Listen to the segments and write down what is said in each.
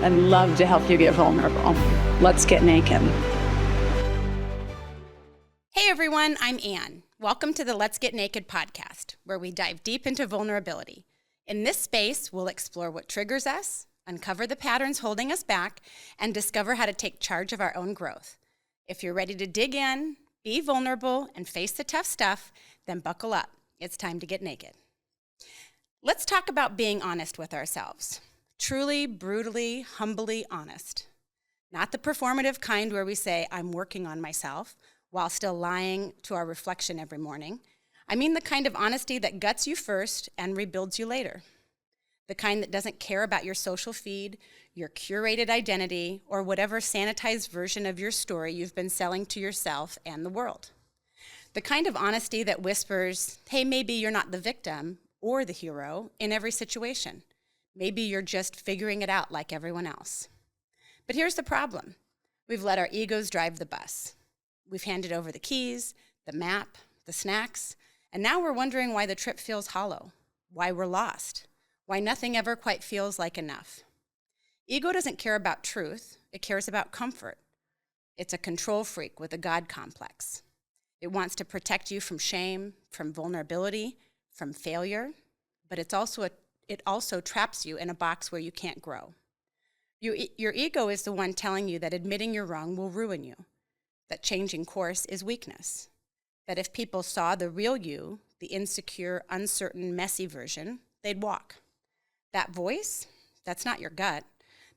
I'd love to help you get vulnerable. Let's get naked. Hey everyone, I'm Anne. Welcome to the Let's Get Naked podcast, where we dive deep into vulnerability. In this space, we'll explore what triggers us, uncover the patterns holding us back, and discover how to take charge of our own growth. If you're ready to dig in, be vulnerable, and face the tough stuff, then buckle up. It's time to get naked. Let's talk about being honest with ourselves. Truly, brutally, humbly honest. Not the performative kind where we say, I'm working on myself, while still lying to our reflection every morning. I mean the kind of honesty that guts you first and rebuilds you later. The kind that doesn't care about your social feed, your curated identity, or whatever sanitized version of your story you've been selling to yourself and the world. The kind of honesty that whispers, hey, maybe you're not the victim or the hero in every situation. Maybe you're just figuring it out like everyone else. But here's the problem. We've let our egos drive the bus. We've handed over the keys, the map, the snacks, and now we're wondering why the trip feels hollow, why we're lost, why nothing ever quite feels like enough. Ego doesn't care about truth, it cares about comfort. It's a control freak with a God complex. It wants to protect you from shame, from vulnerability, from failure, but it also traps you in a box where you can't grow. Your ego is the one telling you that admitting you're wrong will ruin you, that changing course is weakness, that if people saw the real you, the insecure, uncertain, messy version, they'd walk. That voice, that's not your gut.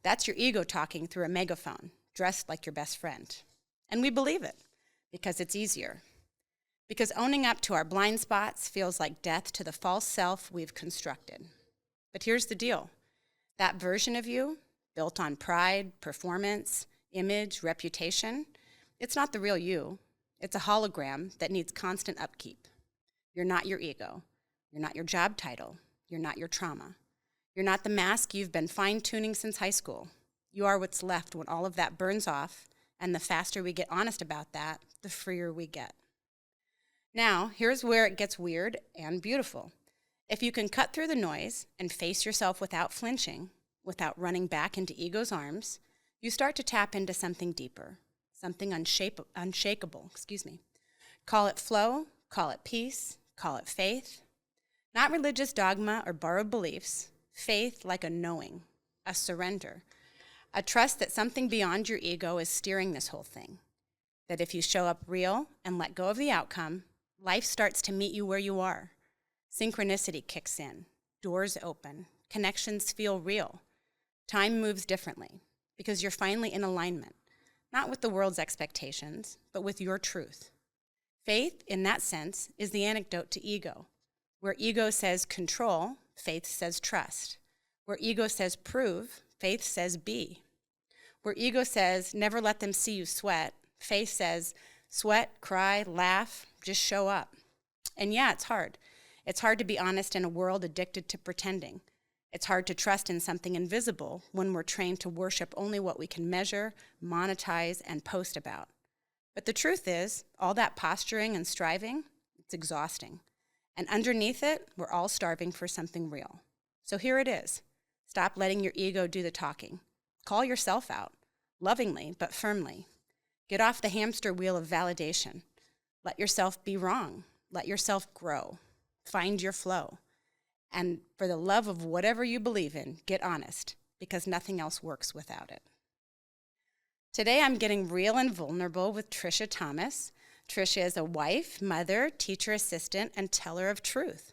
That's your ego talking through a megaphone, dressed like your best friend. And we believe it because it's easier. Because owning up to our blind spots feels like death to the false self we've constructed. But here's the deal. That version of you, built on pride, performance, image, reputation, it's not the real you. It's a hologram that needs constant upkeep. You're not your ego. You're not your job title. You're not your trauma. You're not the mask you've been fine-tuning since high school. You are what's left when all of that burns off, and the faster we get honest about that, the freer we get. Now, here's where it gets weird and beautiful. If you can cut through the noise and face yourself without flinching, without running back into ego's arms, you start to tap into something deeper. Something unshakable. Call it flow, call it peace, call it faith. Not religious dogma or borrowed beliefs. Faith like a knowing, a surrender, a trust that something beyond your ego is steering this whole thing. That if you show up real and let go of the outcome, life starts to meet you where you are. Synchronicity kicks in, doors open, connections feel real. Time moves differently because you're finally in alignment. Not with the world's expectations, but with your truth. Faith, in that sense, is the antidote to ego. Where ego says control, faith says trust. Where ego says prove, faith says be. Where ego says never let them see you sweat, faith says sweat, cry, laugh, just show up. And yeah, it's hard. It's hard to be honest in a world addicted to pretending. It's hard to trust in something invisible when we're trained to worship only what we can measure, monetize, and post about. But the truth is, all that posturing and striving, it's exhausting. And underneath it, we're all starving for something real. So here it is. Stop letting your ego do the talking. Call yourself out, lovingly but firmly. Get off the hamster wheel of validation. Let yourself be wrong. Let yourself grow. Find your flow. And for the love of whatever you believe in, get honest, because nothing else works without it. Today, I'm getting real and vulnerable with Tricia Thomas. Tricia is a wife, mother, teacher assistant, and teller of truth.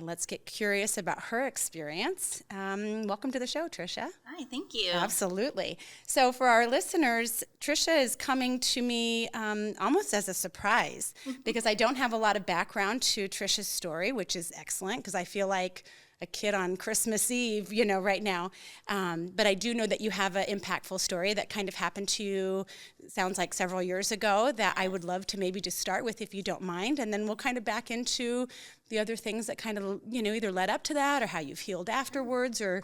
Let's get curious about her experience. Welcome to the show, Tricia. Hi, thank you. Absolutely. So for our listeners, Tricia is coming to me almost as a surprise because I don't have a lot of background to Tricia's story, which is excellent because I feel like a kid on Christmas Eve, right now. But I do know that you have an impactful story that kind of happened to you, sounds like several years ago, that I would love to maybe just start with if you don't mind. And then we'll kind of back into the other things that kind of, either led up to that or how you've healed afterwards or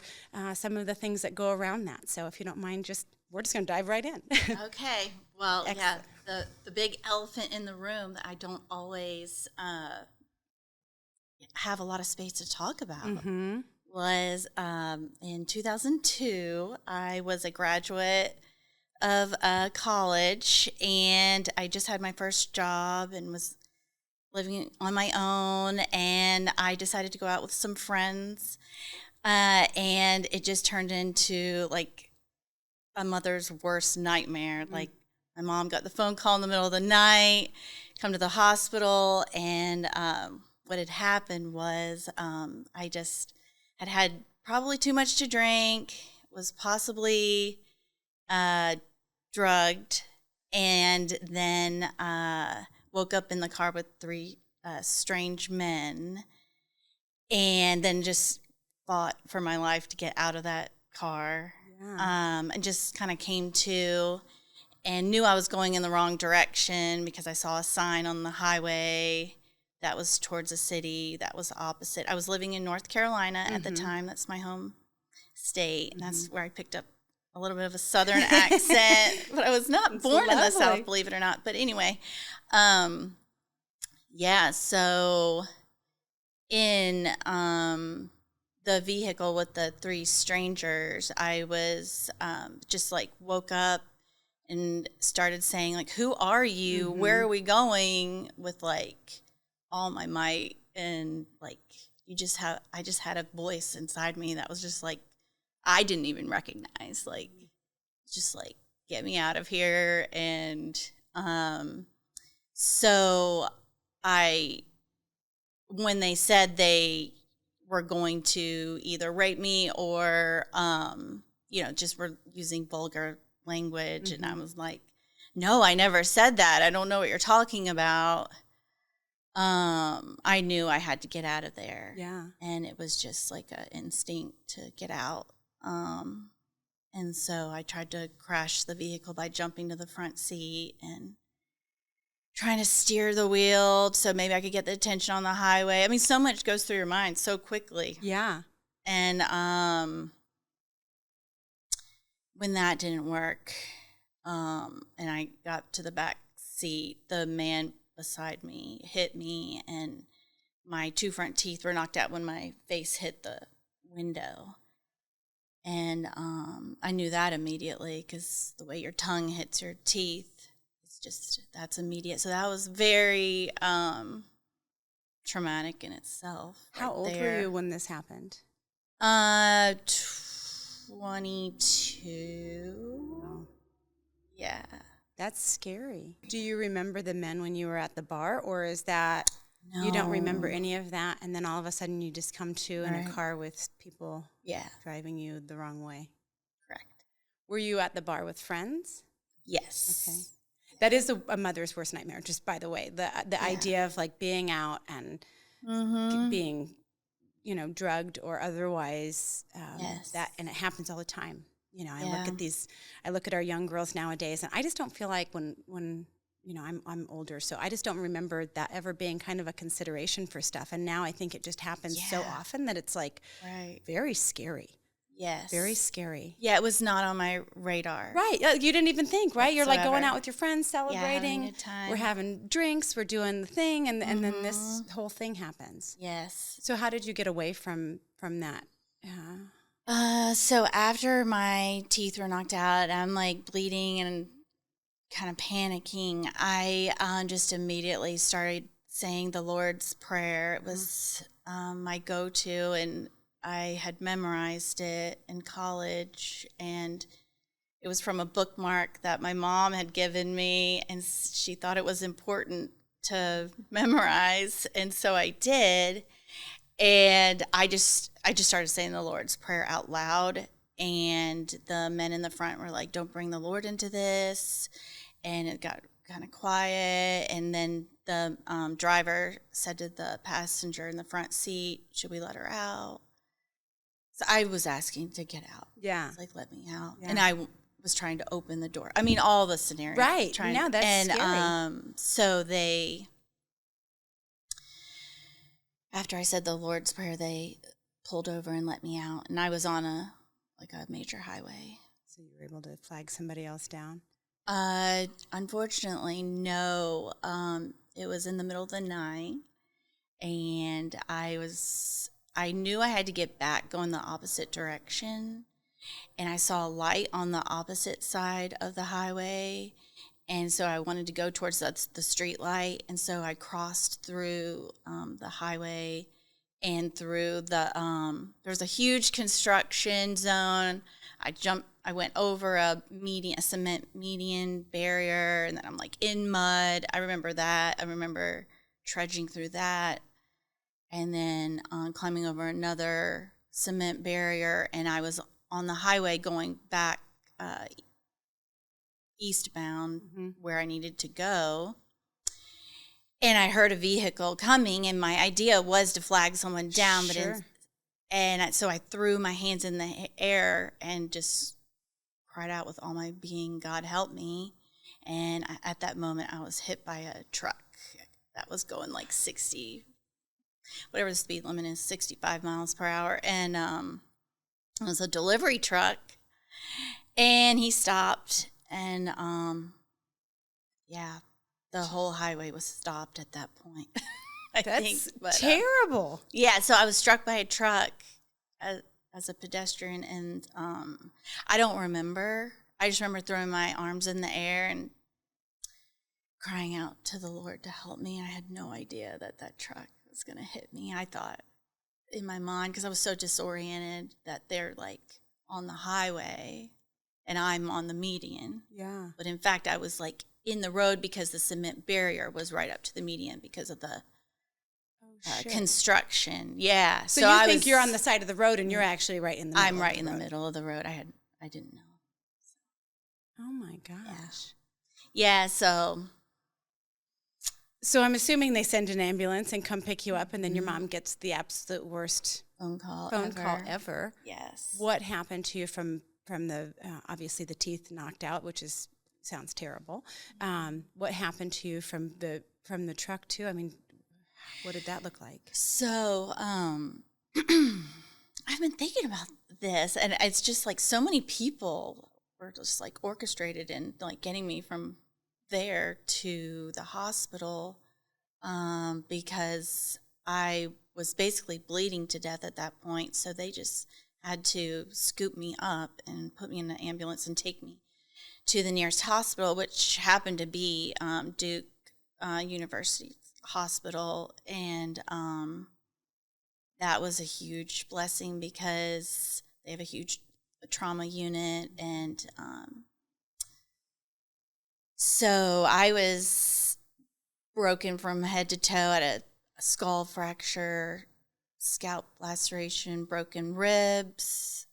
some of the things that go around that. So if you don't mind, we're just going to dive right in. Okay. Well, Excellent. yeah, the big elephant in the room that I don't always have a lot of space to talk about was in 2002. I was a graduate of college, and I just had my first job and was living on my own. And I decided to go out with some friends, and it just turned into like a mother's worst nightmare. Like, my mom got the phone call in the middle of the night, come to the hospital, and what had happened was I just had probably too much to drink, was possibly drugged, and then woke up in the car with three strange men, and then just fought for my life to get out of that car. Yeah. And just kind of came to and knew I was going in the wrong direction because I saw a sign on the highway that was towards the city that was opposite. I was living in North Carolina at the time. That's my home state, and that's where I picked up a little bit of a Southern accent. But I was not born in the South, believe it or not. But anyway, yeah, so in the vehicle with the three strangers, I was just like woke up and started saying, like, who are you? Where are we going? With like all my might. And like, I just had a voice inside me that was just like, I didn't even recognize, like, just like, get me out of here. And so when they said they were going to either rape me or, just were using vulgar language. And I was like, no, I never said that. I don't know what you're talking about. I knew I had to get out of there. Yeah. And it was just like an instinct to get out. And so I tried to crash the vehicle by jumping to the front seat and trying to steer the wheel so maybe I could get the attention on the highway. I mean, so much goes through your mind so quickly. Yeah. And when that didn't work, and I got to the back seat, the man beside me hit me, and my two front teeth were knocked out when my face hit the window. And I knew that immediately because the way your tongue hits your teeth, that's immediate. So that was very traumatic in itself. How old were you when this happened? 22. Wow. Yeah. That's scary. Do you remember the men when you were at the bar, or is that No. you don't remember any of that, and then all of a sudden you just come to in Right. a car with people Yeah. driving you the wrong way? Correct. Were you at the bar with friends? Yes. Okay. That is a mother's worst nightmare, just by the way. The idea of like being out and being, drugged or otherwise, Yes. and it happens all the time. I look at our young girls nowadays, and I just don't feel like when I'm older, so I just don't remember that ever being kind of a consideration for stuff. And now I think it just happens so often that it's like very scary. Yes. Very scary. Yeah, it was not on my radar. Right. You didn't even think, right? You're like going Whatsoever. out with your friends, celebrating. having a good time. We're having drinks. We're doing the thing. And then this whole thing happens. Yes. So how did you get away from that? So after my teeth were knocked out, I'm like bleeding and kind of panicking. I just immediately started saying the Lord's Prayer. It was my go-to, and I had memorized it in college, and it was from a bookmark that my mom had given me, and she thought it was important to memorize, and so I did. And I just started saying the Lord's Prayer out loud, and the men in the front were like, "Don't bring the Lord into this," and it got kind of quiet. And then the driver said to the passenger in the front seat, "Should we let her out?" So I was asking to get out. Yeah. I was like, "Let me out," Yeah. and I was trying to open the door. I mean, all the scenarios. Right. No, that's scary. So after I said the Lord's Prayer, they pulled over and let me out, and I was on a major highway. So you were able to flag somebody else down? Unfortunately, no. It was in the middle of the night, and I was I knew I had to get back, going the opposite direction. And I saw a light on the opposite side of the highway. And so I wanted to go towards the street light. And so I crossed through the highway and through there's a huge construction zone. I went over a cement median barrier, and then I'm like in mud. I remember that. I remember trudging through that, and then climbing over another cement barrier, and I was on the highway going back eastbound where I needed to go. And I heard a vehicle coming, and my idea was to flag someone down, so I threw my hands in the air and just cried out with all my being, God help me. And at that moment, I was hit by a truck that was going like 60, whatever the speed limit is, 65 miles per hour. And it was a delivery truck, and he stopped, and the whole highway was stopped at that point. That's terrible. Yeah, so I was struck by a truck as a pedestrian, and I don't remember. I just remember throwing my arms in the air and crying out to the Lord to help me. I had no idea that truck was going to hit me. I thought in my mind, because I was so disoriented, that they're like on the highway and I'm on the median. Yeah. But in fact, I was like in the road because the cement barrier was right up to the median because of the construction. Yeah. So you think you're on the side of the road, and you're actually right in the middle. I'm right in the middle of the road. I didn't know. Oh my gosh. Yeah. So I'm assuming they send an ambulance and come pick you up, and then your mom gets the absolute worst phone call ever. Yes. What happened to you from the obviously the teeth knocked out, which sounds terrible. What happened to you from the truck too? I mean, what did that look like? So I've been thinking about this, and it's just like so many people were just like orchestrated in like getting me from there to the hospital, because I was basically bleeding to death at that point. So they just had to scoop me up and put me in an ambulance and take me to the nearest hospital, which happened to be Duke University Hospital. And that was a huge blessing because they have a huge trauma unit. And so I was broken from head to toe. I had a skull fracture, scalp laceration, broken ribs.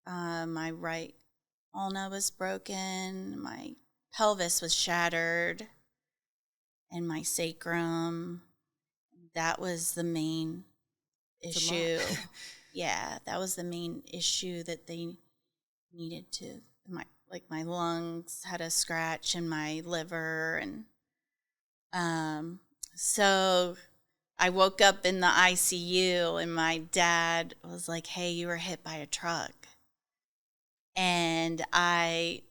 My right ulna was broken. My pelvis was shattered, and my sacrum. That was the main issue. Yeah, that was the main issue that they needed to. My lungs had a scratch, and my liver, and so I woke up in the ICU, and my dad was like, "Hey, you were hit by a truck." And I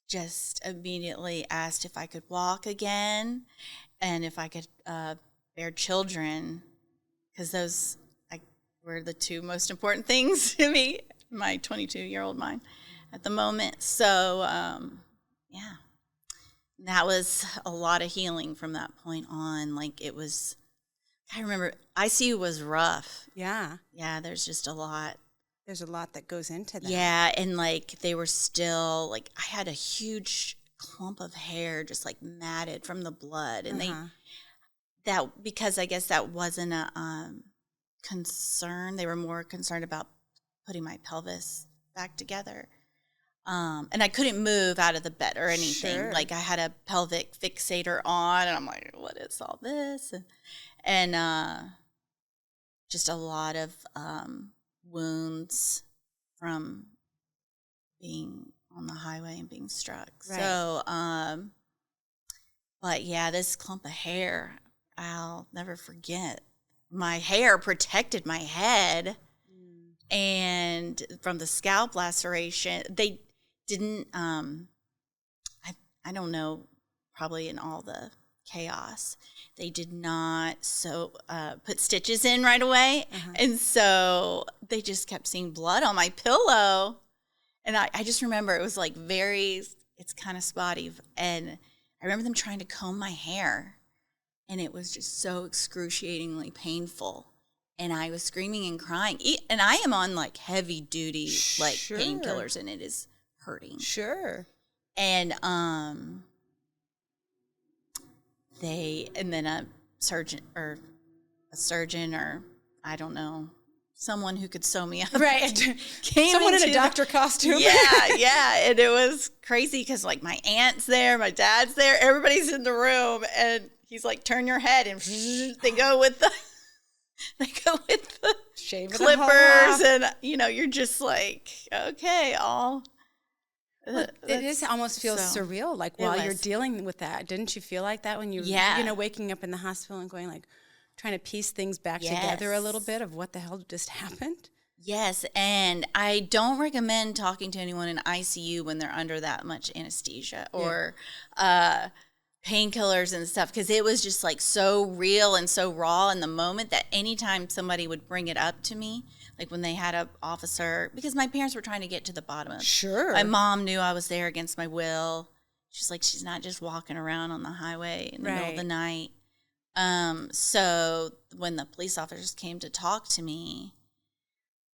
just immediately asked if I could walk again and if I could bear children, because those were the two most important things to me, my 22-year-old mind at the moment. So, yeah, that was a lot of healing from that point on. Like, it was, I remember ICU was rough. Yeah. Yeah, there's just a lot. There's a lot that goes into that. Yeah, and like they were still like, I had a huge clump of hair just like matted from the blood, and because I guess that wasn't a concern. They were more concerned about putting my pelvis back together, and I couldn't move out of the bed or anything. Sure. Like I had a pelvic fixator on, and I'm like, what is all this? And just a lot of wounds from being on the highway and being struck. Right. So, but yeah, this clump of hair, I'll never forget. My hair protected my head, and from the scalp laceration, they didn't, I don't know, probably in all the chaos. They did not put stitches in right away. And so they just kept seeing blood on my pillow. And I just remember it was like it's kind of spotty. And I remember them trying to comb my hair. And it was just so excruciatingly painful. And I was screaming and crying. And I am on like heavy duty, like painkillers, and it is hurting. Sure. And then a surgeon or I don't know, someone who could sew me up. Right. Someone in a doctor costume. Yeah. And it was crazy because like my aunt's there, my dad's there, everybody's in the room, and he's like, turn your head, and they go with the clippers, and you're just like, okay, it almost feels surreal, like while you're dealing with that. Didn't you feel like that when you waking up in the hospital and going like, trying to piece things back together a little bit of what the hell just happened? Yes, and I don't recommend talking to anyone in ICU when they're under that much anesthesia or painkillers and stuff, because it was just like so real and so raw in the moment that anytime somebody would bring it up to me, like when they had an officer, because my parents were trying to get to the bottom of it. Sure. My mom knew I was there against my will. She's like, she's not just walking around on the highway in the middle of the night. So when the police officers came to talk to me,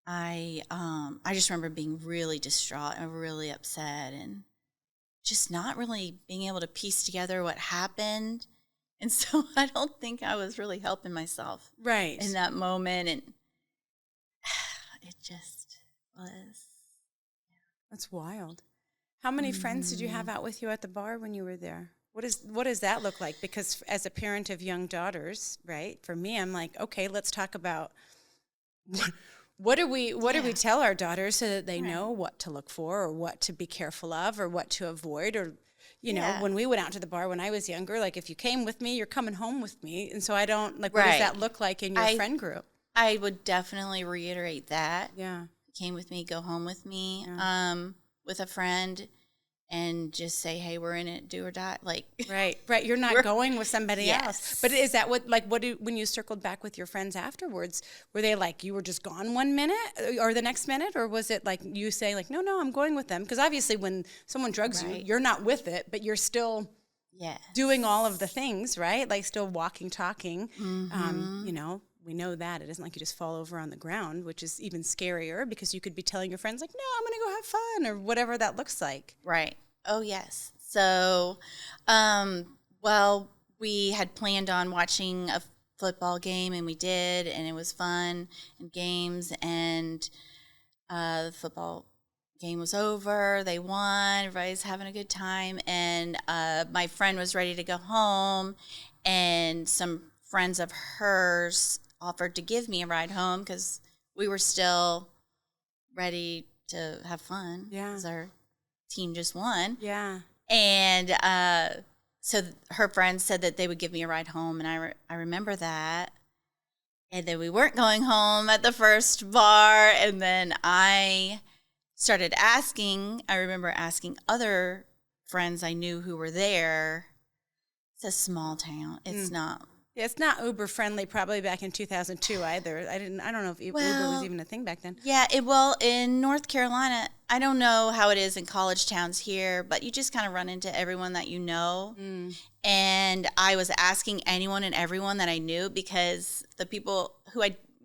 I just remember being really distraught and really upset and just not really being able to piece together what happened. And so I don't think I was really helping myself in that moment. And it just was. That's wild. How many friends did you have out with you at the bar when you were there? What does that look like? Because as a parent of young daughters, right? For me, I'm like, okay, let's talk about what do we tell our daughters so that they know what to look for or what to be careful of or what to avoid, or when we went out to the bar when I was younger, like if you came with me, you're coming home with me. And so I don't like, what does that look like in your friend group? I would definitely reiterate that. Yeah. Came with me, go home with me, with a friend, and just say, hey, we're in it, do or die. Like, right. You're not going with somebody else. But is that when you circled back with your friends afterwards, were they like, you were just gone 1 minute or the next minute? Or was it like you say like, no, I'm going with them? Because obviously when someone drugs you, you're not with it, but you're still doing all of the things, right? Like still walking, talking, we know that. It isn't like you just fall over on the ground, which is even scarier because you could be telling your friends like, no, I'm going to go have fun or whatever that looks like. Right. Oh, yes. So, we had planned on watching a football game, and we did, and it was fun and games, and the football game was over. They won. Everybody's having a good time, and my friend was ready to go home, and some friends of hers offered to give me a ride home because we were still ready to have fun. Yeah. Because our team just won. Yeah. And so her friends said that they would give me a ride home, and I remember that. And then we weren't going home at the first bar, and then I started asking. I remember asking other friends I knew who were there. It's a small town. It's not. Yeah, it's not Uber friendly probably back in 2002 either. I don't know if Uber was even a thing back then. Yeah, in North Carolina, I don't know how it is in college towns here, but you just kind of run into everyone that you know. And I was asking anyone and everyone that I knew because the people who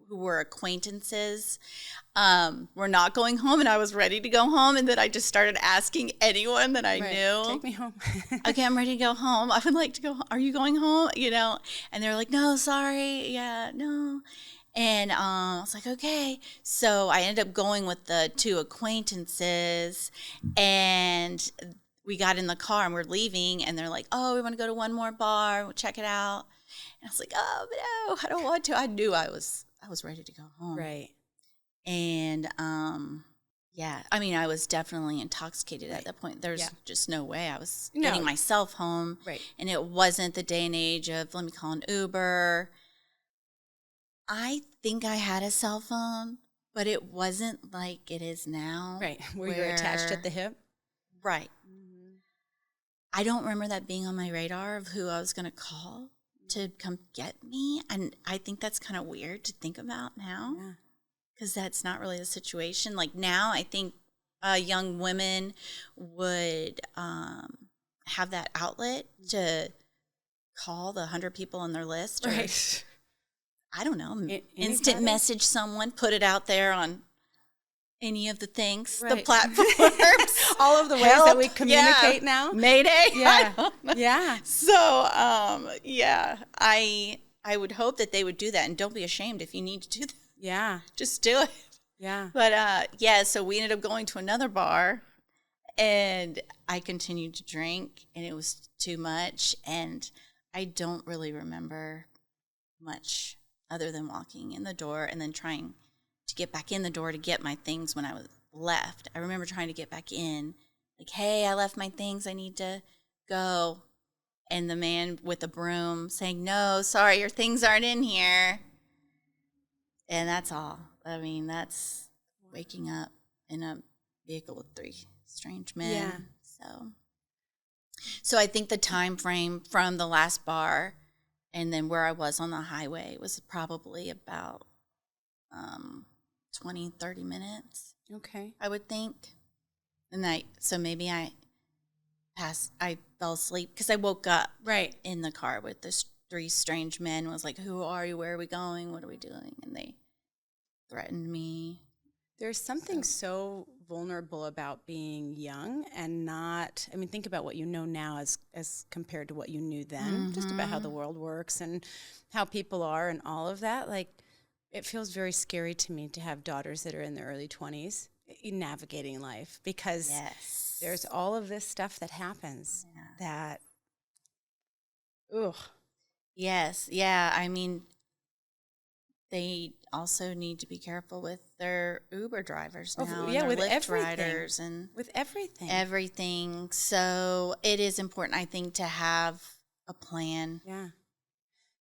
were acquaintances were not going home, and I was ready to go home, and then I just started asking anyone that I knew. Take me home. Okay, I'm ready to go home. I would like to go home. Are you going home? And they're like, no, sorry. Yeah, no. And I was like, okay. So I ended up going with the two acquaintances, and we got in the car and we're leaving, and they're like, oh, we want to go to one more bar. We'll check it out. And I was like, oh, no, I don't want to. I knew I was ready to go home. Right. And, I was definitely intoxicated at that point. There's just no way I was getting myself home. Right. And it wasn't the day and age of, let me call an Uber. I think I had a cell phone, but it wasn't like it is now. Right. Where you're attached at the hip. Right. I don't remember that being on my radar of who I was going to call to come get me. And I think that's kind of weird to think about now, because that's not really the situation. Like now, I think young women would have that outlet to call the 100 people on their list. Or, Right. I don't know, instant Anybody? message someone, put it out there on any of the things, the Right. platforms. All of the ways Help. that we communicate Yeah. now. Mayday. Yeah. I don't know. Yeah. So, I would hope that they would do that, and don't be ashamed if you need to do that. Yeah. Just do it. Yeah. But so we ended up going to another bar, and I continued to drink, and it was too much, and I don't really remember much other than walking in the door and then trying to get back in the door to get my things when I was left. I remember trying to get back in, like, hey, I left my things, I need to go. And the man with the broom saying, no, sorry, your things aren't in here. And that's all. I mean, that's waking up in a vehicle with 3 strange men. Yeah. So I think the time frame from the last bar and then where I was on the highway was probably about 20, 30 minutes, Okay. I would think. And so maybe I fell asleep because I woke up Right. in the car with this 3 strange men. Was like, who are you? Where are we going? What are we doing? And they threatened me. There's something so vulnerable about being young and not, I mean, think about what you know now as compared to what you knew then, just about how the world works and how people are and all of that. Like, it feels very scary to me to have daughters that are in their early 20s navigating life, because Yes. there's all of this stuff that happens that, ugh. Yes. Yeah. I mean, they also need to be careful with their Uber drivers now. Oh, and yeah, their with Lyft everything. riders and With everything. everything. So it is important, I think, to have a plan. Yeah.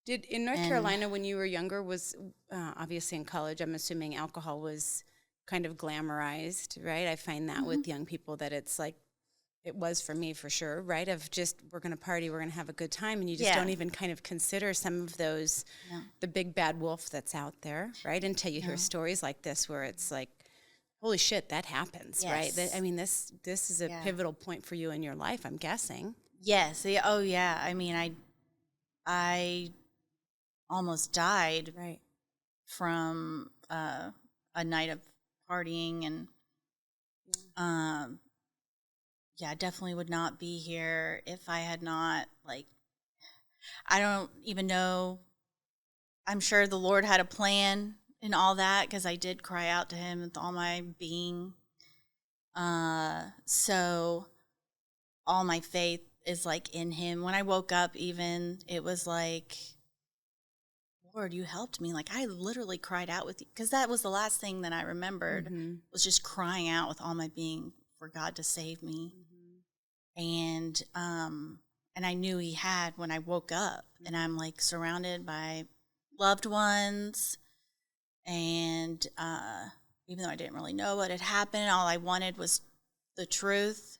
Did in North And- Carolina when you were younger, was obviously in college, I'm assuming alcohol was kind of glamorized, right? I find that with young people that it's like, it was for me for sure, right? Of just, we're going to party, we're going to have a good time. And you just Yeah. don't even kind of consider some of those, the big bad wolf that's out there, right? Until you hear stories like this where it's like, holy shit, that happens, right? Yes. I mean, this is a pivotal point for you in your life, I'm guessing. Yes. Yeah. Oh, yeah. I mean, I almost died Right. from a night of partying, and I definitely would not be here if I had not, like, I don't even know. I'm sure the Lord had a plan in all that, because I did cry out to him with all my being. So all my faith is like in him. When I woke up, even, it was like, Lord, you helped me. Like, I literally cried out with you, because that was the last thing that I remembered, was just crying out with all my being for God to save me. And I knew he had when I woke up, and I'm like surrounded by loved ones. And even though I didn't really know what had happened, all I wanted was the truth.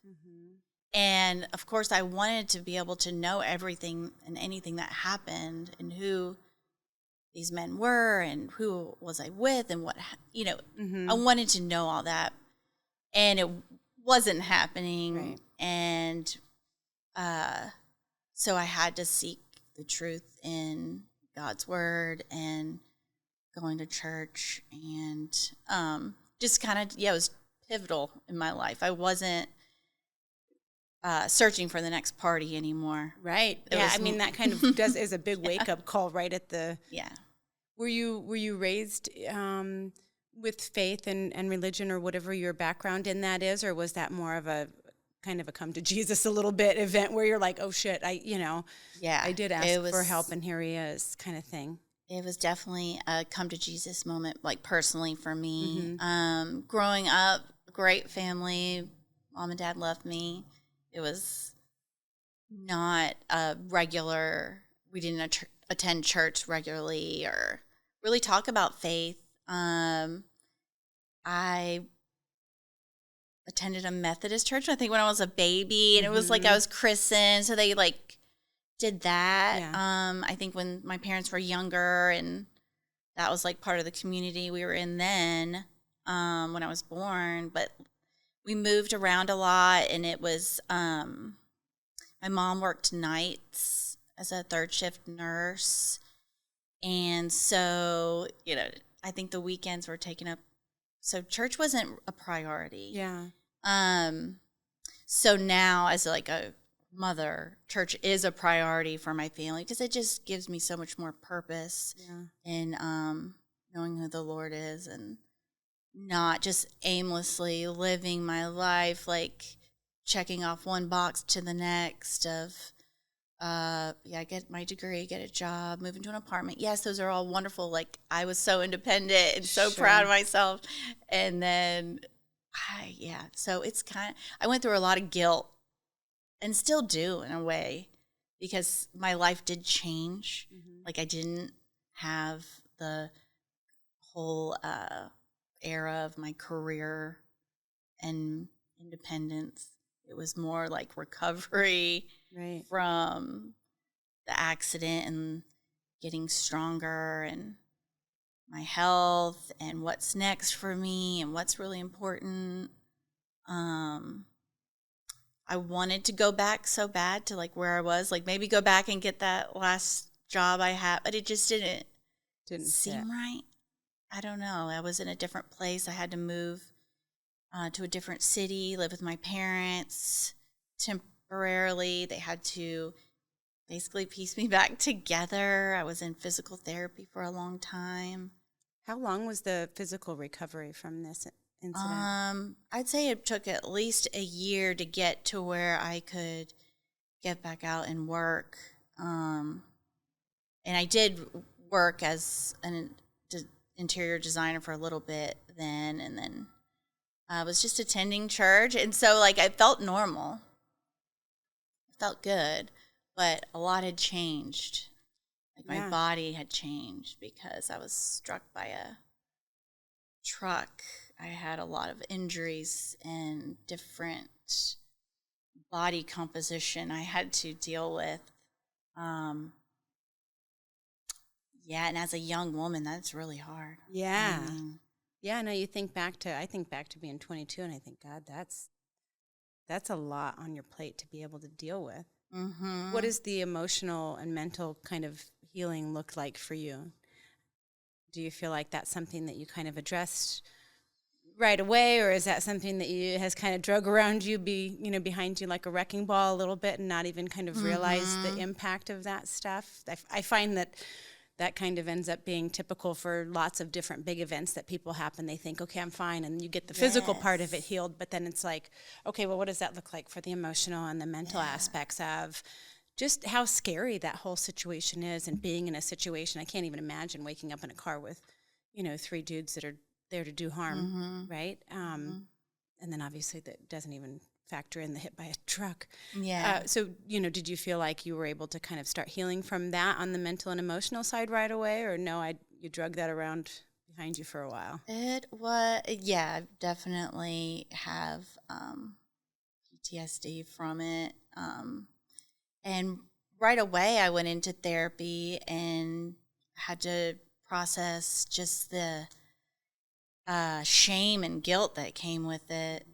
And of course, I wanted to be able to know everything and anything that happened, and who these men were, and who was I with, and what, I wanted to know all that. And it wasn't happening. Right. And so I had to seek the truth in God's word and going to church, and just kind of, it was pivotal in my life. I wasn't searching for the next party anymore. Right. It Yeah. was I mean, that kind of is a big wake up call right at the. Yeah. Were you raised with faith and religion, or whatever your background in that is, or was that more of a kind of a come to Jesus a little bit event where you're like, oh shit, I did ask for help and here he is kind of thing? It was definitely a come to Jesus moment, like personally for me. Growing up, great family, mom and dad loved me. It was not a regular, we didn't attend church regularly or really talk about faith. I attended a Methodist church, I think when I was a baby, and it was like I was christened, so they like did that. Yeah. I think when my parents were younger, and that was like part of the community we were in then, when I was born. But we moved around a lot, and it was my mom worked nights as a third shift nurse, and so I think the weekends were taken up. So church wasn't a priority. Yeah. So now, as like a mother, church is a priority for my family because it just gives me so much more purpose in knowing who the Lord is, and not just aimlessly living my life, like checking off one box to the next of, get my degree, get a job, move into an apartment. Yes, those are all wonderful. Like, I was so independent and so proud of myself. And then, so it's I went through a lot of guilt, and still do in a way, because my life did change. Like, I didn't have the whole era of my career and independence. It was more like recovery from the accident, and getting stronger, and my health, and what's next for me, and what's really important. I wanted to go back so bad to like where I was, like maybe go back and get that last job I had, but it just didn't seem right. I don't know. I was in a different place. I had to move to a different city, live with my parents temporarily. They had to basically piece me back together. I was in physical therapy for a long time. How long was the physical recovery from this incident? I'd say it took at least a year to get to where I could get back out and work. And I did work as an interior designer for a little bit then, and then I was just attending church. And so, like, I felt normal. I felt good, but a lot had changed. Like, my body had changed because I was struck by a truck. I had a lot of injuries and different body composition I had to deal with. And as a young woman, that's really hard. Yeah. No, I think back to being 22, and I think, God, that's a lot on your plate to be able to deal with. Mm-hmm. What does the emotional and mental kind of healing look like for you? Do you feel like that's something that you kind of addressed right away, or is that something that has kind of drug around you, behind you like a wrecking ball a little bit, and not even kind of realize the impact of that stuff? I find that kind of ends up being typical for lots of different big events that people happen. They think, okay, I'm fine, and you get the physical part of it healed, but then it's like, okay, well, what does that look like for the emotional and the mental aspects of just how scary that whole situation is, and being in a situation? I can't even imagine waking up in a car with, 3 dudes that are there to do harm, right? And then obviously that doesn't even factor in the hit by a truck. So, did you feel like you were able to kind of start healing from that on the mental and emotional side right away, or no, you drug that around behind you for a while? It was, I definitely have PTSD from it. And right away I went into therapy and had to process just the shame and guilt that came with it.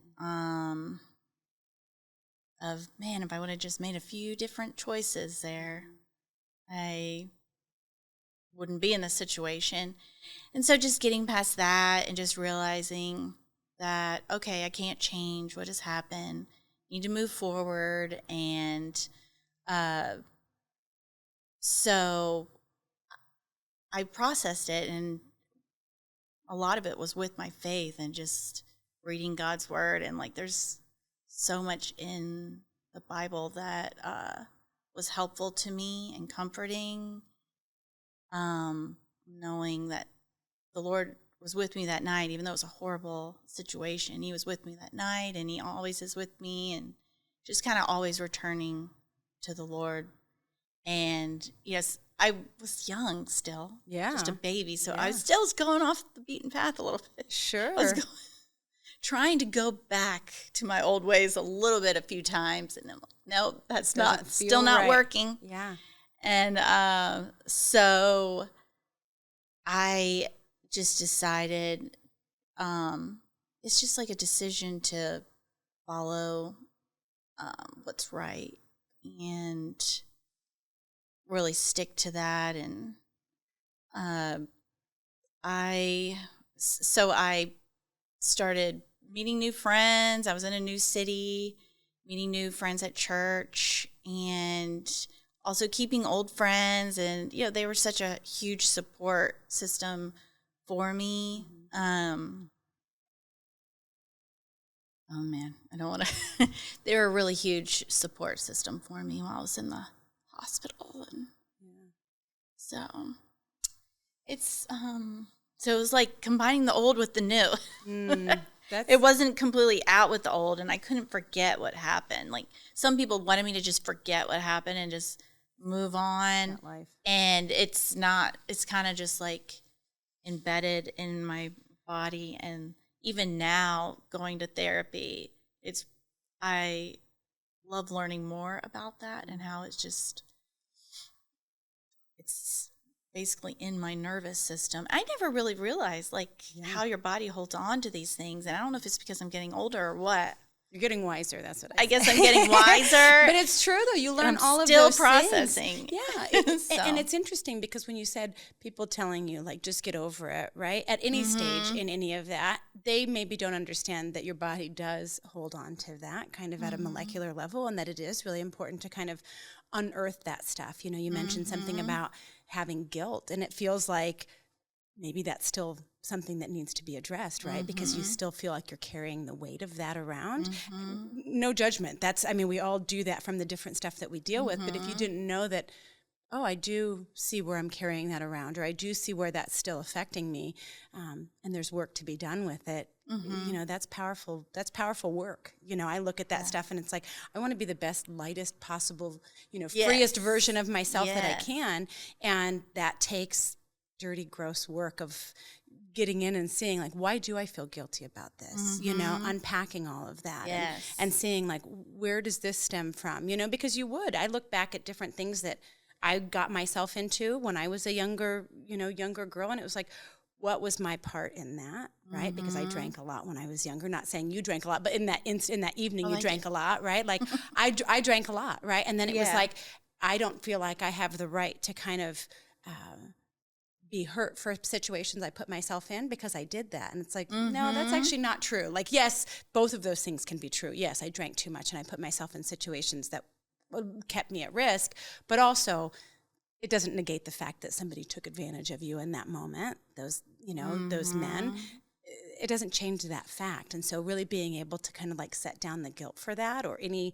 If I would have just made a few different choices there, I wouldn't be in this situation. And so just getting past that and just realizing that, okay, I can't change what has happened. I need to move forward. And so I processed it, and a lot of it was with my faith and just reading God's word. And like, there's so much in the Bible that was helpful to me and comforting, knowing that the Lord was with me that night, even though it was a horrible situation. He was with me that night, and he always is with me, and just kind of always returning to the Lord. And yes, I was young still, just a baby, so I still was going off the beaten path a little bit. Sure. I was trying to go back to my old ways a few times, and I'm like, nope, that's still not working. Yeah. And so I just decided it's just like a decision to follow what's right and really stick to that. And I started meeting new friends. I was in a new city, meeting new friends at church, and also keeping old friends. And, they were such a huge support system for me. Oh, man, I don't want to. They were a really huge support system for me while I was in the hospital. And so it's, so it was like combining the old with the new. It wasn't completely out with the old, and I couldn't forget what happened. Like, some people wanted me to just forget what happened and just move on. And it's not, it's kind of just like embedded in my body. And even now, going to therapy, I love learning more about that and how it's basically in my nervous system. I never really realized how your body holds on to these things. And I don't know if it's because I'm getting older or what. You're getting wiser. That's what I guess I'm getting wiser. But it's true, though. You learn all of still those processing. things. Yeah. And it's interesting because when you said people telling you, just get over it, right? At any stage in any of that, they maybe don't understand that your body does hold on to that kind of at a molecular level, and that it is really important to kind of unearth that stuff. You mentioned something about having guilt, and it feels like maybe that's still something that needs to be addressed, right? Because you still feel like you're carrying the weight of that around. No judgment. We all do that from the different stuff that we deal with. But if you didn't know that, oh, I do see where I'm carrying that around, or I do see where that's still affecting me, and there's work to be done with it, that's powerful. That's powerful work. I look at that stuff and it's like, I want to be the best, lightest possible, freest version of myself that I can. And that takes dirty, gross work of getting in and seeing, why do I feel guilty about this? Unpacking all of that and seeing, where does this stem from? Because I look back at different things that I got myself into when I was a younger girl, and it was like, what was my part in that, right? Because I drank a lot when I was younger. Not saying you drank a lot, but in that evening you drank a lot, right? I drank a lot, right? And then it was like, I don't feel like I have the right to kind of be hurt for situations I put myself in because I did that. And it's like, no, that's actually not true. Yes, both of those things can be true. Yes, I drank too much and I put myself in situations that kept me at risk, but also it doesn't negate the fact that somebody took advantage of you in that moment, those men. It doesn't change that fact. And so really being able to kind of set down the guilt for that, or any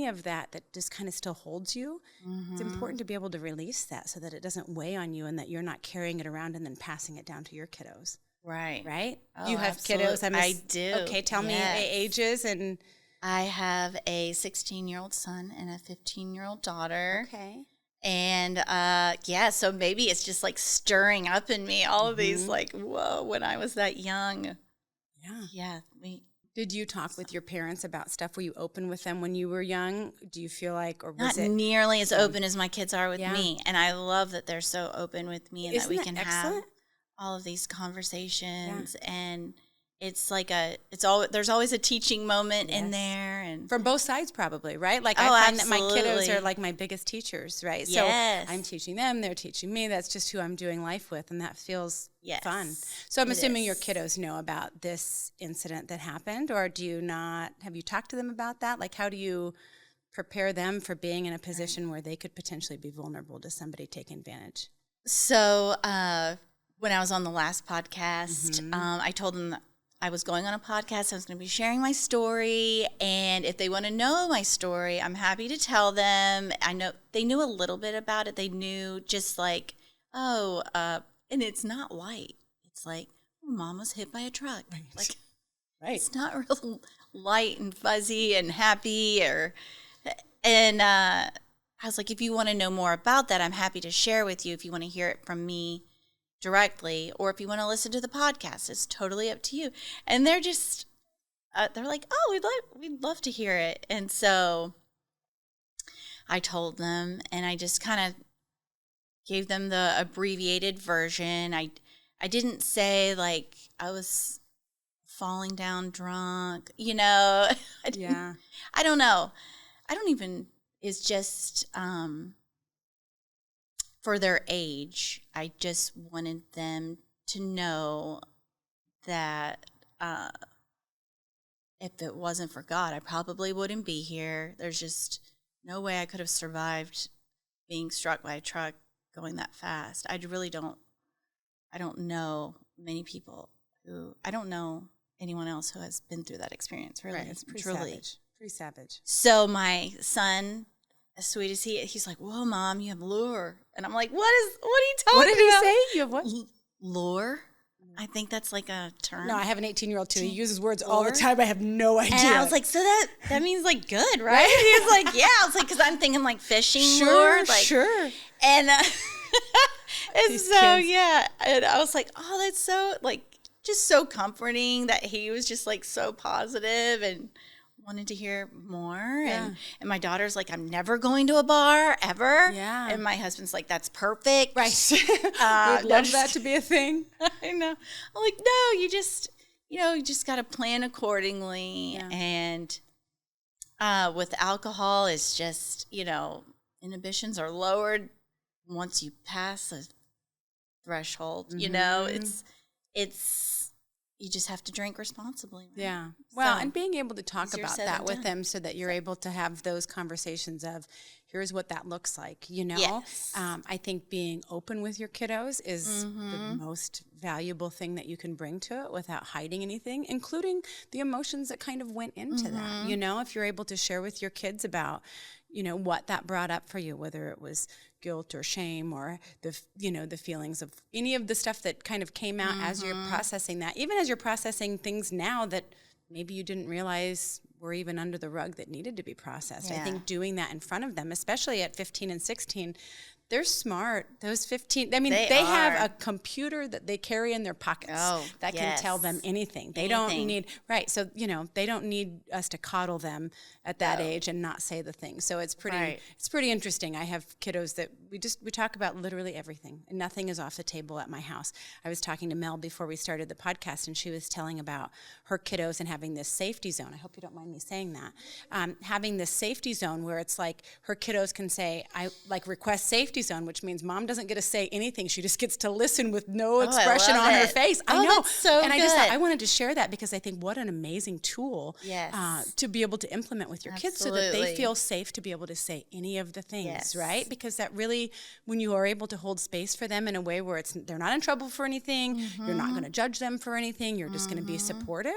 of that just kind of still holds you, it's important to be able to release that so that it doesn't weigh on you and that you're not carrying it around and then passing it down to your kiddos. Right? Oh, you have absolutely. kiddos. I do. Okay, tell me ages. And I have a 16-year-old son and a 15-year-old daughter. Okay. And so maybe it's just stirring up in me all of these whoa, when I was that young. Yeah. Did you talk with your parents about stuff? Were you open with them when you were young? Do you feel like, or was not it nearly as open as my kids are with me? And I love that they're so open with me, and Isn't that we can excellent? have all of these conversations. And it's there's always a teaching moment in there, and from both sides probably, right? I find that my kiddos are my biggest teachers, right? So I'm teaching them, they're teaching me. That's just who I'm doing life with, and that feels fun. So I'm assuming your kiddos know about this incident that happened, or do you not? Have you talked to them about that? How do you prepare them for being in a position where they could potentially be vulnerable to somebody taking advantage? So when I was on the last podcast, I told them that I was going on a podcast. I was going to be sharing my story, and if they want to know my story, I'm happy to tell them. I know they knew a little bit about it. They knew just and it's not light. It's Mom was hit by a truck. Right. It's not real light and fuzzy and happy, and I was like, if you want to know more about that, I'm happy to share with you. If you want to hear it from me directly, or if you want to listen to the podcast, it's totally up to you. And they're just they're like, oh, we'd love to hear it. And so I told them, and I just kind of gave them the abbreviated version. I didn't say like I was falling down drunk, I don't know. It's just for their age. I just wanted them to know that if it wasn't for God, I probably wouldn't be here. There's just no way I could have survived being struck by a truck going that fast. I don't know many people I don't know anyone else who has been through that experience, really. Right, it's pretty truly. savage. Pretty savage. So my son, as sweet as he's like, whoa, Mom, you have lure. And I'm like, what are you talking about? What did he say? You have what? Lure. I think that's like a term. No, I have an 18-year-old too. He uses words all the time. I have no idea. And I was like, so that means like good, right? He was like, yeah. I was like, because I'm thinking like fishing lure. Like, sure. And, and so, kids. yeah. And I was like, oh, that's so, like, just so comforting that he was just like so positive and wanted to hear more. Yeah. And my daughter's like, I'm never going to a bar ever. Yeah. And my husband's like, that's perfect. Right. We'd love that to be a thing. I know. I'm like, no, you just got to plan accordingly. Yeah. And with alcohol, it's just, inhibitions are lowered once you pass a threshold. It's you just have to drink responsibly. Right? Yeah. Well, So, and being able to talk easier about said that than with done. them so that you're able to have those conversations of, here's what that looks like, Yes. I think being open with your kiddos is Mm-hmm. the most valuable thing that you can bring to it without hiding anything, including the emotions that kind of went into Mm-hmm. that. If you're able to share with your kids about, what that brought up for you, whether it was guilt or shame or the feelings of any of the stuff that kind of came out as you're processing that, even as you're processing things now that maybe you didn't realize were even under the rug that needed to be processed. I Yeah. think doing that in front of them, especially at 15 and 16, they're smart. Those 15, I mean, They they have are. a computer that they carry in their pockets that can tell them yes. anything. They Anything. don't need, right. So, they don't need us to coddle them at that age and not say the thing. So it's pretty, Right. it's pretty interesting. I have kiddos that we talk about literally everything, and nothing is off the table at my house. I was talking to Mel before we started the podcast, and she was telling about her kiddos and having this safety zone. I hope you don't mind me saying that. Having this safety zone where it's like her kiddos can say, I like request safety zone, which means Mom doesn't get to say anything. She just gets to listen with no expression love on her it. face. I Oh, know. that's so and I just thought good. I wanted to share that because I think what an amazing tool Yes. to be able to implement with your kids so that they Absolutely. feel safe to be able to say any of the things, Yes. right? Because that really, when you are able to hold space for them in a way where they're not in trouble for anything, you're not going to judge them for anything, you're just going to be supportive.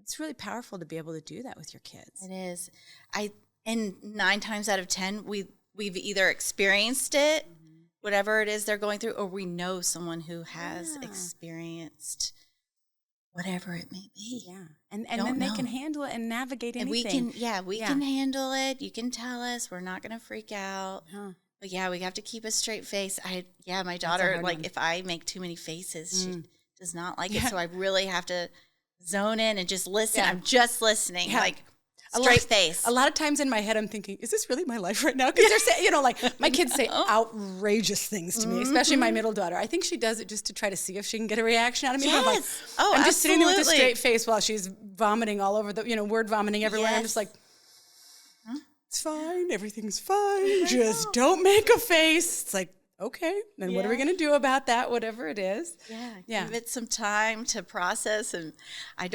It's really powerful to be able to do that with your kids. It is. And 9 times out of 10, we've either experienced it, whatever it is they're going through, or we know someone who has experienced whatever it may be. Yeah. And Don't then they know. can handle it and navigate And anything. we can handle it. You can tell us. We're not going to freak out. Huh. But yeah, we have to keep a straight face. My a daughter, hard like one. if I make too many faces, she does not like it. So I really have to zone in and just listen. Yeah. I'm just listening, Yeah. like A straight lot- face. A lot of times in my head, I'm thinking, is this really my life right now? Because they're saying, like my kids say outrageous things to me, especially my middle daughter. I think she does it just to try to see if she can get a reaction out of me. But I'm like, Yes. Oh, I'm just sitting there with a absolutely. straight face while she's vomiting all over the, word vomiting everywhere. I'm just Yes. like, it's fine. Everything's fine. Just don't make a face. It's like, okay, then what are we Yeah. going to do about that? Whatever it is. Give it some time to process. And I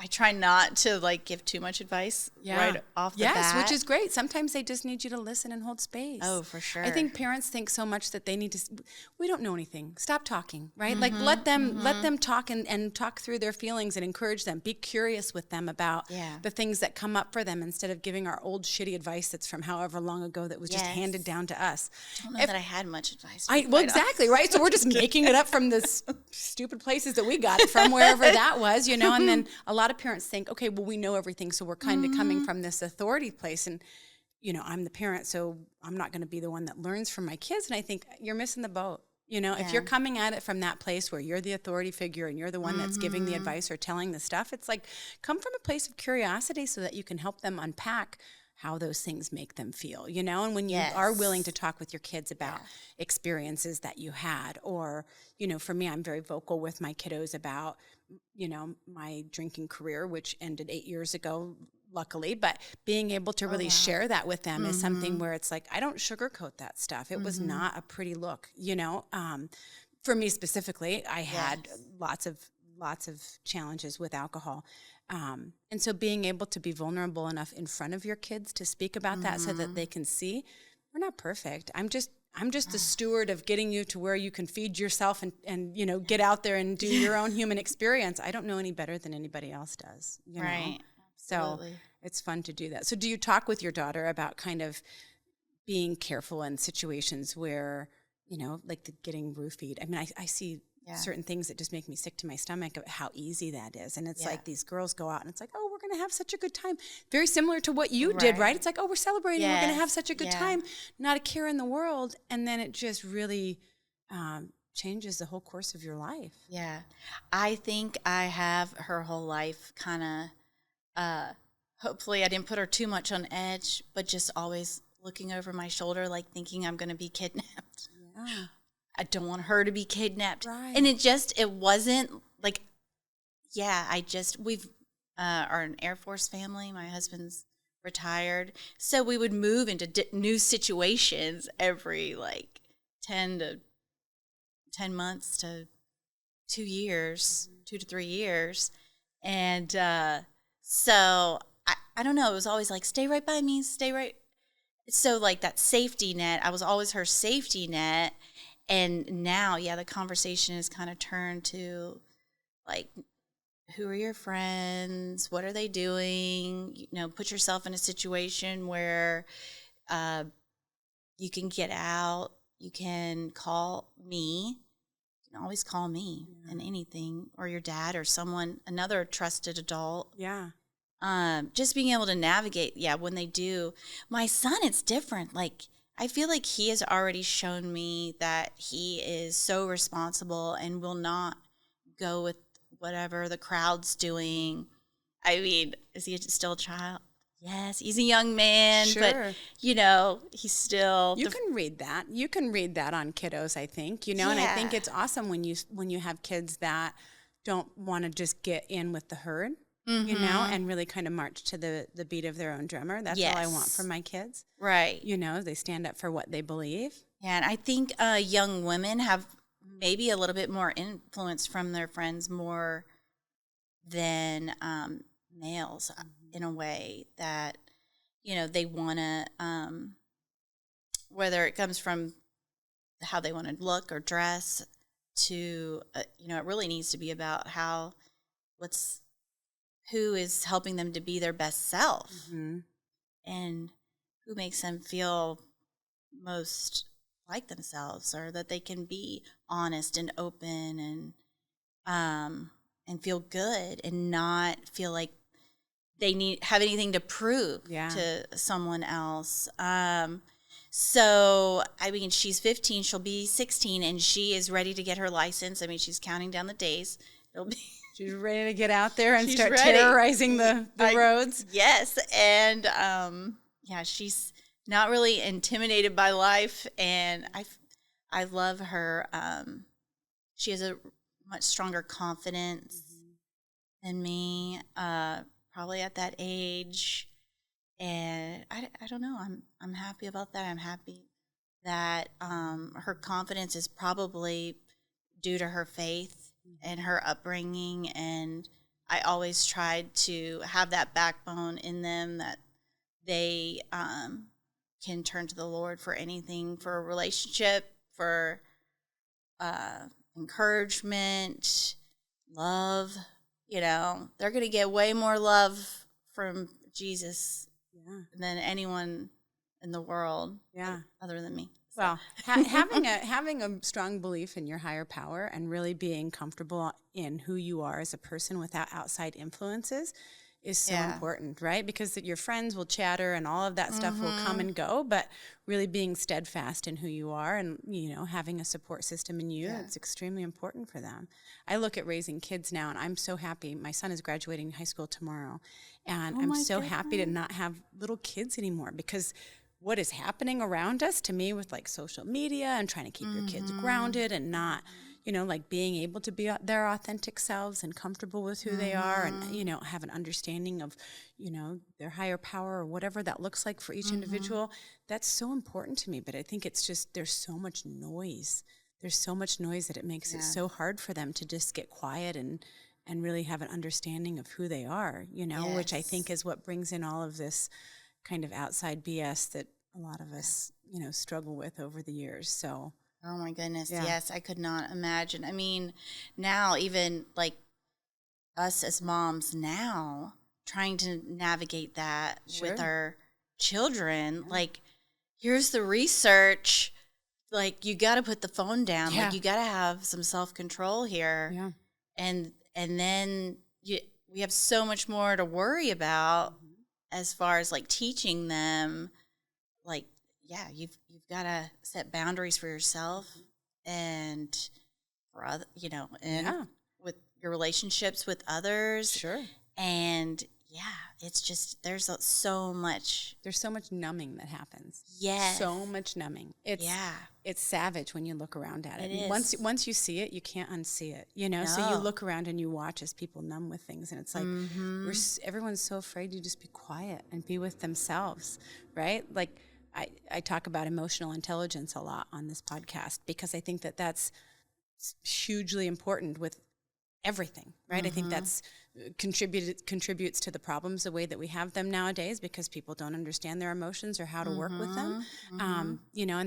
try not to like give too much advice right off the bat. Yes, which is great. Sometimes they just need you to listen and hold space. Oh, for sure. I think parents think so much that they need to, we don't know anything. Stop talking, right? Like let them talk and talk through their feelings and encourage them. Be curious with them about the things that come up for them instead of giving our old shitty advice that's from however long ago that was just Yes. handed down to us. I don't know that I had much advice. Well, exactly, right? So we're just making it up from the stupid places that we got it from, wherever that was, and then a lot of parents think, okay, well, we know everything, so we're kind of coming from this authority place, and, I'm the parent, so I'm not going to be the one that learns from my kids, and I think you're missing the boat. If you're coming at it from that place where you're the authority figure and you're the one that's giving the advice or telling the stuff, it's like, come from a place of curiosity so that you can help them unpack how those things make them feel, and when you are willing to talk with your kids about experiences that you had, or, for me, I'm very vocal with my kiddos about, my drinking career, which ended 8 years ago, luckily, but being able to really share that with them is something where it's like, I don't sugarcoat that stuff. It was not a pretty look, for me specifically, I had lots of challenges with alcohol. And so being able to be vulnerable enough in front of your kids to speak about that so that they can see we're not perfect. I'm just the steward of getting you to where you can feed yourself and get out there and do your own human experience. I don't know any better than anybody else does. Right. Absolutely. So it's fun to do that. So do you talk with your daughter about kind of being careful in situations where, like getting roofied? I mean, I see certain things that just make me sick to my stomach of how easy that is. And it's like these girls go out and it's like, oh, we're going to have such a good time. Very similar to what you did, right? It's like, oh, we're celebrating. We're going to have such a good time. Not a care in the world. And then it just really changes the whole course of your life. Yeah. I think I have her whole life kind of, hopefully I didn't put her too much on edge, but just always looking over my shoulder, like thinking I'm going to be kidnapped. Yeah. I don't want her to be kidnapped. Right. And it wasn't like, we've are an Air Force family. My husband's retired. So we would move into new situations every 10 months to 2 years, 2 to 3 years. And so I don't know. It was always like, stay right by me, stay right. So that safety net, I was always her safety net. And now, the conversation is kind of turned to who are your friends? What are they doing? Put yourself in a situation where you can get out. You can call me. You can always call me in anything, or your dad or another trusted adult. Yeah. Just being able to navigate. Yeah. When they do, my son, it's different. I feel like he has already shown me that he is so responsible and will not go with whatever the crowd's doing. I mean, is he still a child? Yes, he's a young man, but he's still. You can read that. You can read that on kiddos, I think. And I think it's awesome when you have kids that don't want to just get in with the herd. And really kind of march to the beat of their own drummer. That's all I want from my kids. Right. They stand up for what they believe. Yeah, and I think young women have maybe a little bit more influence from their friends more than males in a way that, they want to, whether it comes from how they want to look or dress to, it really needs to be about who is helping them to be their best self and who makes them feel most like themselves, or that they can be honest and open and feel good and not feel like they have anything to prove to someone else. So, I mean, she's 15, she'll be 16, and she is ready to get her license. I mean, she's counting down the days. She's ready to get out there and start terrorizing the roads. Yes, and she's not really intimidated by life, and I love her. She has a much stronger confidence than me, probably at that age, and I don't know. I'm happy about that. I'm happy that her confidence is probably due to her faith and her upbringing, and I always tried to have that backbone in them that they can turn to the Lord for anything, for a relationship, for encouragement, love. They're going to get way more love from Jesus than anyone in the world other than me. Well, having a strong belief in your higher power and really being comfortable in who you are as a person without outside influences is so important, right? Because your friends will chatter and all of that stuff will come and go, but really being steadfast in who you are and, having a support system in you, it's extremely important for them. I look at raising kids now and I'm so happy. My son is graduating high school tomorrow and I'm so happy to not have little kids anymore, because what is happening around us, to me, with like social media and trying to keep your kids grounded and not, like being able to be their authentic selves and comfortable with who they are and, have an understanding of, their higher power or whatever that looks like for each individual. That's so important to me. But I think it's just, there's so much noise. There's so much noise that it makes it so hard for them to just get quiet and really have an understanding of who they are, which I think is what brings in all of this kind of outside BS that a lot of us, struggle with over the years. So. Oh my goodness. Yeah. Yes. I could not imagine. I mean, now even like us as moms now trying to navigate that with our children, like here's the research, like you got to put the phone down, like you got to have some self-control here. Yeah. And then we have so much more to worry about as far as like teaching them, like, you've got to set boundaries for yourself and for other, and with your relationships with others. Sure. And it's just, there's so much numbing that happens. Yes. So much numbing. It's savage when you look around at it. It is. Once you see it, you can't unsee it, No. So you look around and you watch as people numb with things, and it's like everyone's so afraid to just be quiet and be with themselves, right? Like I talk about emotional intelligence a lot on this podcast because I think that that's hugely important with everything, right? I think that's contributes to the problems the way that we have them nowadays, because people don't understand their emotions or how to work with them, and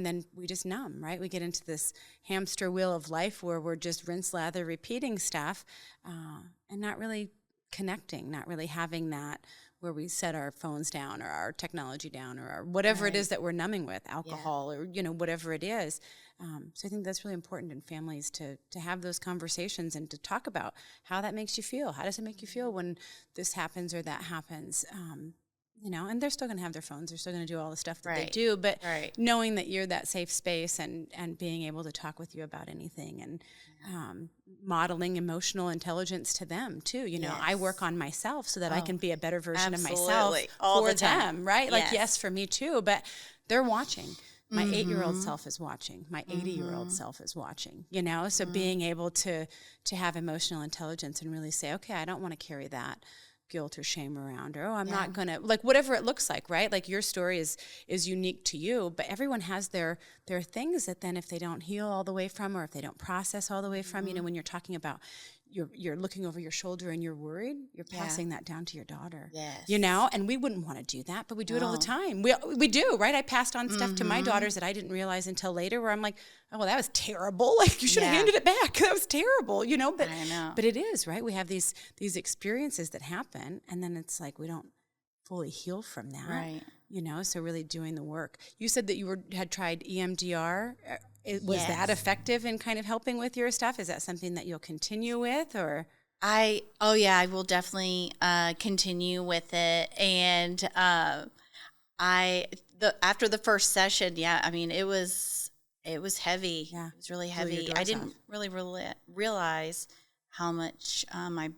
then we just numb, right? We get into this hamster wheel of life where we're just rinse, lather, repeating stuff, and not really connecting, not really having that where we set our phones down or our technology down or our whatever it is that we're numbing with, alcohol or, whatever it is. So I think that's really important in families to have those conversations and to talk about how that makes you feel. How does it make you feel when this happens or that happens? And they're still going to have their phones. They're still going to do all the stuff that they do. But knowing that you're that safe space and being able to talk with you about anything and modeling emotional intelligence to them too. I work on myself so that I can be a better version of myself for them, right? Like, yes, for me too. But they're watching. My 8-year-old self is watching. My 80-year-old self is watching, So being able to have emotional intelligence and really say, okay, I don't want to carry that guilt or shame around, or I'm not gonna, like, whatever it looks like, right? Like your story is unique to you, but everyone has their things that then if they don't heal all the way from, or if they don't process all the way from, when you're talking about you're looking over your shoulder and you're worried, you're passing that down to your daughter. Yes. And we wouldn't want to do that, but we do it all the time. We do, right? I passed on stuff to my daughters that I didn't realize until later, where I'm like, oh, well, that was terrible. Like, you should have handed it back. That was terrible, but I know. But it is, right? We have these experiences that happen, and then it's like we don't fully heal from that. Right. So really doing the work. You said that you had tried EMDR. Was that effective in kind of helping with your stuff? Is that something that you'll continue with, or? I will definitely continue with it. And after the first session, it was heavy. Yeah. It was really heavy. I didn't really realize how much my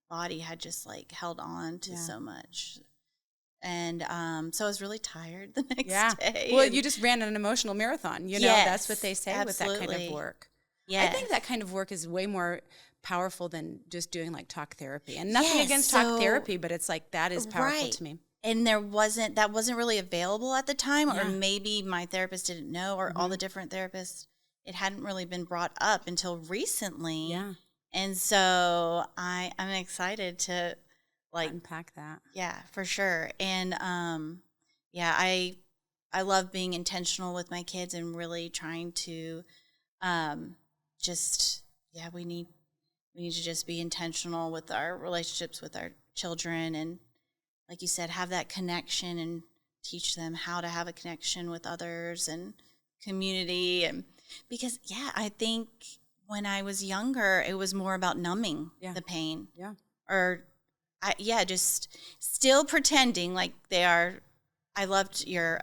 body had just like held on to so much. And so I was really tired the next day. Well, you just ran an emotional marathon. That's what they say absolutely. With that kind of work. Yes. I think that kind of work is way more powerful than just doing like talk therapy. And nothing against talk therapy, but it's like that is powerful to me. And that wasn't really available at the time, or maybe my therapist didn't know, or all the different therapists. It hadn't really been brought up until recently. Yeah. And so I'm excited to unpack that. Yeah, for sure. And I love being intentional with my kids and really trying to we need to just be intentional with our relationships with our children, and like you said, have that connection and teach them how to have a connection with others and community. And because I think when I was younger, it was more about numbing the pain. Yeah. Or just still pretending like they are. I loved your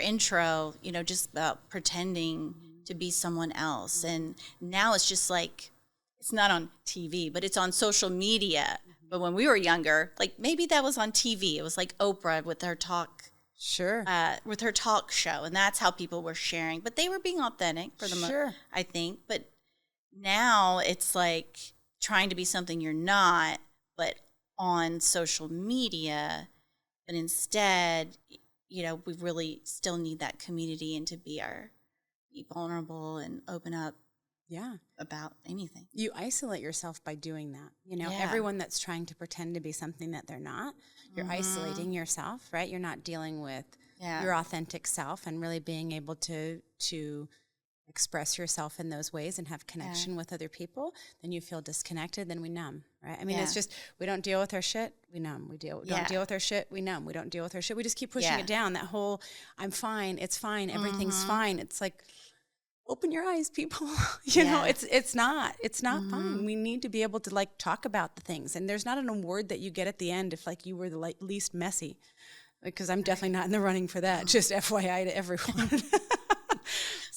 intro, just about pretending to be someone else. And now it's just like, it's not on TV, but it's on social media. But when we were younger, like maybe that was on TV. It was like Oprah with her talk. Sure. With her talk show. And that's how people were sharing. But they were being authentic for the most, I think. But now it's like trying to be something you're not, but on social media. But instead, we really still need that community and to be vulnerable and open up. Yeah. About anything. You isolate yourself by doing that. Everyone that's trying to pretend to be something that they're not, you're isolating yourself, right? You're not dealing with your authentic self and really being able to express yourself in those ways and have connection with other people. Then you feel disconnected, then we numb, right? I mean, it's just, we don't deal with our shit, we numb. We don't deal with our shit, we numb. We don't deal with our shit, we just keep pushing it down. That whole, I'm fine, it's fine, everything's fine. It's like, open your eyes, people. you know, it's not fine. We need to be able to like talk about the things. And there's not an award that you get at the end if like you were the least messy, because I'm definitely not in the running for that. Just FYI to everyone.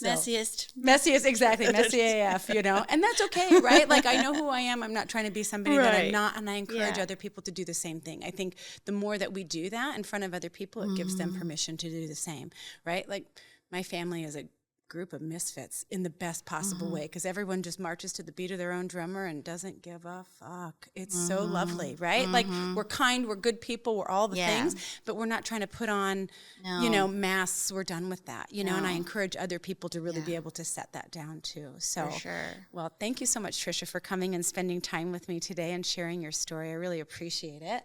Messiest, exactly. Messy AF, and that's okay, right? Like, I know who I am. I'm not trying to be somebody that I'm not, and I encourage other people to do the same thing. I think the more that we do that in front of other people, it gives them permission to do the same, right? Like, my family is a group of misfits in the best possible way, because everyone just marches to the beat of their own drummer and doesn't give a fuck. It's so lovely, right? Like, we're kind, we're good people, we're all the things, but we're not trying to put on, masks. We're done with that, and I encourage other people to really be able to set that down too. So, for sure. Well, thank you so much, Tricia, for coming and spending time with me today and sharing your story. I really appreciate it.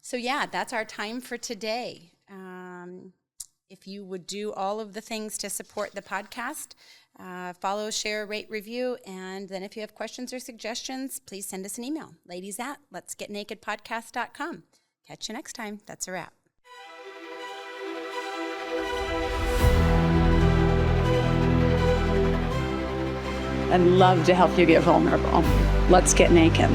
So yeah, that's our time for today. If you would do all of the things to support the podcast, follow, share, rate, review, and then if you have questions or suggestions, please send us an email, ladies@letsgetnakedpodcast.com. Catch you next time. That's a wrap. I'd love to help you get vulnerable. Let's get naked.